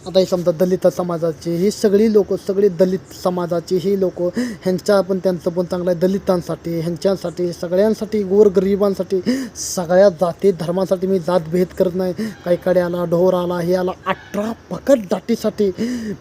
आता हे समजा दलित समाजाची ही सगळी लोक, सगळी दलित समाजाची ही लोक, ह्यांच्या पण त्यांचं पण चांगलं आहे. दलितांसाठी, ह्यांच्यासाठी, सगळ्यांसाठी, गोरगरिबांसाठी, सगळ्या जाती धर्मांसाठी मी जातभेद करत नाही. काही कडे आला, ढोर आला, हे आला, 18 पगड जातीसाठी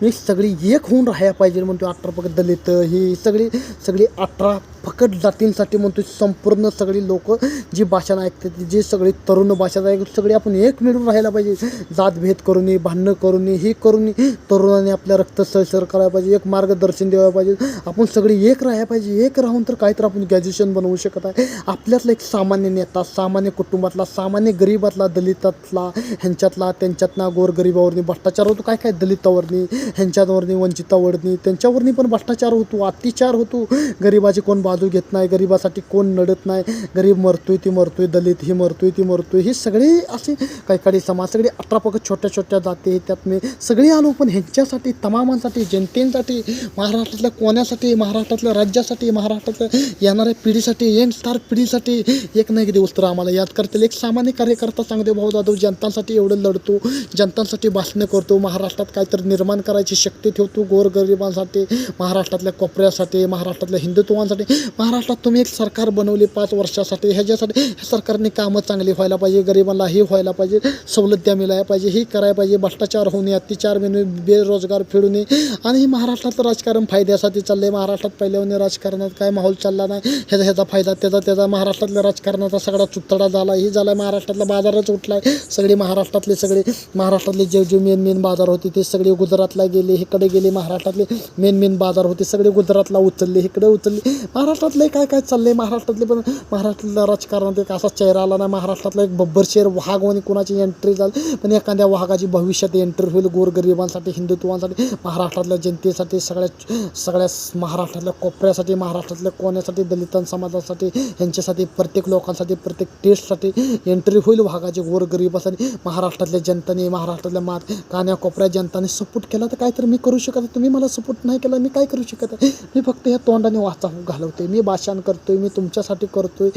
मी सगळी एक होऊन राहायला पाहिजे म्हणतो. 18 पगड दलित ही सगळी 18 फकट जातींसाठी म्हणतो. संपूर्ण सगळी लोक जी भाषण ऐकतात, जी सगळी तरुण भाषा ऐकतात, सगळी आपण एक मिळून राहायला पाहिजे. जातभेद करून, भांडणं करून, ही करून तरुणांनी आपल्या रक्त सळसळ करायला पाहिजे. एक मार्गदर्शन द्यायला पाहिजे. आपण सगळी एक राहायला पाहिजे. एक राहून तर काहीतरी आपण ग्रॅज्युएशन बनवू शकत आहे. आपल्यातला एक सामान्य नेता, सामान्य कुटुंबातला, सामान्य गरीबातला, दलितातला, ह्यांच्यातला, त्यांच्यातला, गोरगरिबावरनी भ्रष्टाचार होतो. काय काय दलितावरनी, ह्यांच्यावरनी, वंचितावरनी, त्यांच्यावरनी पण भ्रष्टाचार होतो, अत्याचार होतो. गरिबाची कोण बाजू घेत नाही, गरिबासाठी कोण लढत नाही. गरीब मरतोय ती मरतोय, दलित ही मरतोय ती मरतोय. ही सगळी अशी काही समाज, सगळी 18 पगड छोट्या छोट्या जाती त्यात मी सगळी आलो. पण ह्यांच्यासाठी, तमामांसाठी, जनतेसाठी, महाराष्ट्रातल्या कोण्यासाठी, महाराष्ट्रातल्या राज्यासाठी, महाराष्ट्रातल्या येणाऱ्या पिढीसाठी, यंग स्टार पिढीसाठी एक ना एक दिवस तर आम्हाला याद करतील. एक सामान्य कार्यकर्ता सांगते भाऊ जाधव जनतांसाठी एवढं लढतो, जनतांसाठी भाषणं करतो, महाराष्ट्रात काहीतरी निर्माण करायची शक्ती ठेवतो. गोरगरिबांसाठी, महाराष्ट्रातल्या कोपऱ्यासाठी, महाराष्ट्रातल्या हिंदुत्वांसाठी. महाराष्ट्रात तुम्ही एक सरकार बनवले 5 वर्षासाठी. ह्याच्यासाठी सरकारने कामं चांगली व्हायला पाहिजे, गरिबांना हे व्हायला पाहिजे, सवलत्या मिळायला पाहिजे, ही करायला पाहिजे, भ्रष्टाचार होऊ नये, अत्याचार मिळणे, बेरोजगार फिरू नये. आणि हे महाराष्ट्रातलं राजकारण फायद्यासाठी चाललं आहे. महाराष्ट्रात पहिल्याने राजकारणात काय माहोल चालला नाही, ह्याचा फायदा त्याचा महाराष्ट्रातल्या राजकारणाचा सगळा चुतडा झाला. ही झाला महाराष्ट्रातला बाजारच उठला आहे. सगळे महाराष्ट्रातले जे मेन बाजार होते ते सगळे गुजरातला गेले, इकडे गेले. महाराष्ट्रातले मेन बाजार होते सगळे गुजरातला उचलले, इकडे उचलले. महाराष्ट्रातले काय चाललंय, महाराष्ट्रातले पण महाराष्ट्रातल्या राजकारणात एक असा चेहरा आला ना. महाराष्ट्रातला एक बब्बर शेर वाघ म्हणे कोणाची एंट्री झाली, पण एखाद्या वाघाची भविष्यात एंट्री होईल गोरगरिबांसाठी, हिंदुत्वांसाठी, महाराष्ट्रातल्या जनतेसाठी, सगळ्या महाराष्ट्रातल्या कोपऱ्यासाठी, महाराष्ट्रातल्या कोण्यासाठी, दलितां समाजासाठी, यांच्यासाठी, प्रत्येक लोकांसाठी, प्रत्येक टेस्टसाठी एंट्री होईल वाघाची गोरगरिबासाठी. महाराष्ट्रातल्या जनताने, महाराष्ट्रातल्या कान्या कोपऱ्या जनताने सपोर्ट केला तर काहीतरी मी करू शकत. तुम्ही मला सपोर्ट नाही केला, मी काय करू शकत आहे. मी फक्त ह्या तोंडाने वाचा घालवते, मी भाषण करतोय, मी तुमच्यासाठी करतोय.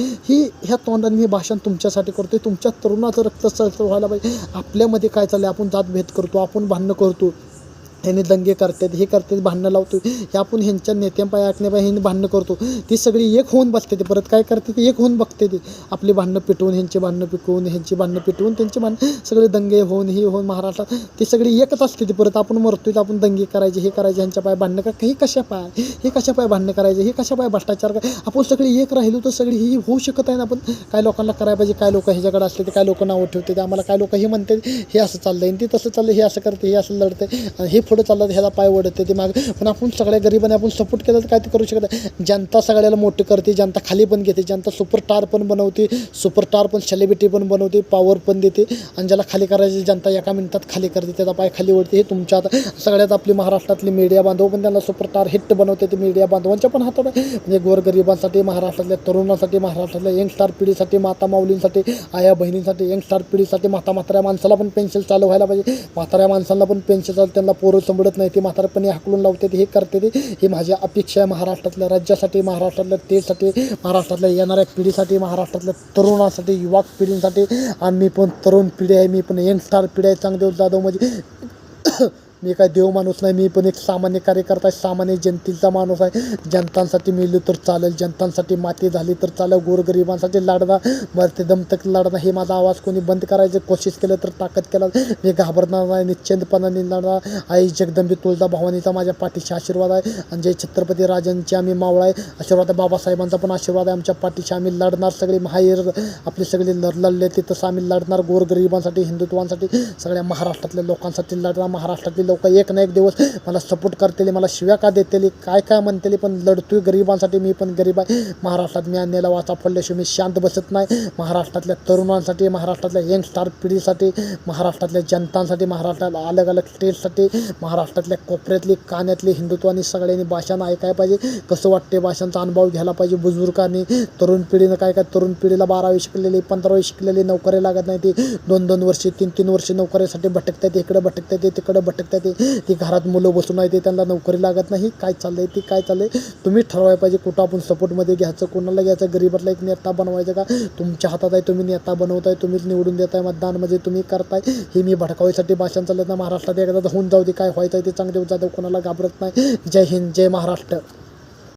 ह्या तोंडाने मी भाषण तुमच्यासाठी करतोय. तुमच्या तरुणाचं रक्त सळसळ व्हायला पाहिजे. आपल्यामध्ये काय चाललं, आपण जातभेद करतो, आपण भांडणं करतो, ह्यांनी दंगे करतात, हे करतात, भांडणं लावतो. हे आपण ह्यांच्या नेत्यांपाय ऐकण्यापाय ह्यांनी भांडणं करतो. ती सगळी एक होऊन बसते. ते परत काय करते, ते एक होऊन बघते. ते आपली भांडणं पिटवून, ह्यांची भांडणं पिटवून, ह्यांची भांडणं पिटवून, त्यांची भांडणं सगळे दंगे होऊन, ही होऊन महाराष्ट्रात ती सगळी एकच असते. ती परत आपण मरतोय, आपण दंगे करायचे, हे करायचे, ह्यांच्या पाय भांडणं का, हे कशा पाय भांडणं करायचे, हे कशा पाय भ्रष्टाचार काय. आपण सगळी एक राहिलो तर सगळी ही होऊ शकत आहे ना. आपण काय लोकांना करायला पाहिजे, काय लोक ह्याच्याकडे असले, काय लोक नावं ठेवते, आम्हाला काय लोक हे म्हणते हे असं चाललंय, ते तसं चाललंय, हे असं करते, हे असं लढते, आणि हे पुढं चाललं ह्याला पाय ओढते ते मागे. पण आपण सगळ्या गरिबांनी आपण सपोर्ट केला तर काय ते करू शकत आहे. जनता सगळ्याला मोठं करते, जनता खाली पण घेते, जनता सुपरस्टार पण बनवते, सुपरस्टार पण सेलिब्रिटी पण बनवते, पॉवर पण देते. आणि ज्याला खाली करायची जनता एका मिनिटात खाली करते, त्याचा पाय खाली ओढते. हे तुमच्या आता सगळ्यात आपली महाराष्ट्रातली मीडिया बांधव पण त्यांना सुपरस्टार हिट बनवते. ते मीडिया बांधवांच्या पण हातात आहे. म्हणजे गोरगरिबांसाठी, महाराष्ट्रातल्या तरुणांसाठी, महाराष्ट्रातल्या यंगस्टार पिढीसाठी, माता माऊलींसाठी, आया बहिणींसाठी, यंगस्टार पिढीसाठी, म्हाताऱ्या माणसाला पण पेन्शन चालू व्हायला पाहिजे. म्हाताऱ्या माणसांना पण पेन्शन चालू, त्यांना पोरं संभळत नाही, ते म्हातारपणी हाकलून लावते, हे करते. ते ही माझी अपेक्षा आहे महाराष्ट्रातल्या राज्यासाठी, महाराष्ट्रातल्या देशासाठी, महाराष्ट्रातल्या येणाऱ्या पिढीसाठी, महाराष्ट्रातल्या तरुणासाठी, युवा पिढींसाठी. आणि मी पण तरुण पिढी आहे, मी पण यंगस्टार पिढी आहे. चांगदेव जाधव म्हणजे मी काय देव माणूस नाही, मी पण एक सामान्य कार्यकर्ता आहे, सामान्य जनतेचा माणूस आहे. जनतांसाठी मिळलं तर चालेल, जनतांसाठी माती झाली तर चालेल, गोरगरिबांसाठी लढणार, मरते दम तक लढणार. हे माझा आवाज कोणी बंद करायचं कोशिश केलं तर ताकद केला मी घाबरणार नाही, निश्चिंतपणाने लढणार. आई जगदंबी तुळजा भवानीचा माझ्या पाठीशी आशीर्वाद आहे. आणि जय छत्रपती राजांची आम्ही मावळा आहे आशीर्वाद आहे. बाबासाहेबांचा पण आशीर्वाद आहे आमच्या पाठीशी. आम्ही लढणार, सगळे महावीर आपले सगळे लढले ते तसं आम्ही लढणार. गोरगरिबांसाठी, हिंदुत्वांसाठी, सगळ्या महाराष्ट्रातल्या लोकांसाठी लढणार. महाराष्ट्रातले लोक एक ना एक दिवस मला सपोर्ट करतील, मला शिव्या का देतील, काय म्हणतील, पण लढतोय गरिबांसाठी. मी पण गरीब आहे. महाराष्ट्रात मी अन्याला वाचा फोडल्याशिवाय मी शांत बसत नाही. महाराष्ट्रातल्या तरुणांसाठी, महाराष्ट्रातल्या यंगस्टार पिढीसाठी, महाराष्ट्रातल्या जनतांसाठी, महाराष्ट्रातल्या अलग अलग स्टेटसाठी, महाराष्ट्रातल्या कोपऱ्यातली, कान्यातली, हिंदुत्वानी सगळ्यांनी भाषण ऐकायला पाहिजे. कसं वाटते भाषणाचा अनुभव घ्यायला पाहिजे बुजुर्गांनी. तरुण पिढीनं काय तरुण पिढीला 12वी शिकलेली, 15वी शिकलेली, नोकरी लागत नाही. ती 2-2 वर्षे, 3-3 वर्षे नोकरीसाठी भटकतात, इकडं भटकतात, तिकडं भटकतात. ते ती घरात मुलं बसून आहे ते त्यांना नोकरी लागत नाही. काय चाललंय ते काय चाललंय तुम्ही ठरवायला पाहिजे. कुठं आपण सपोर्टमध्ये घ्यायचं, कोणाला घ्यायचं, गरीबातला एक नेता बनवायचं का तुमच्या हातात आहे. तुम्ही नेता बनवताय, तुम्हीच निवडून देताय, मतदान म्हणजे तुम्ही करताय. हे मी भडकावायसाठी भाषण चालत ना. महाराष्ट्रात एकदा होऊन जाऊ दे, काय व्हायचं आहे ते चांगले जाऊ, कोणाला घाबरत नाही. जय हिंद, जय महाराष्ट्र.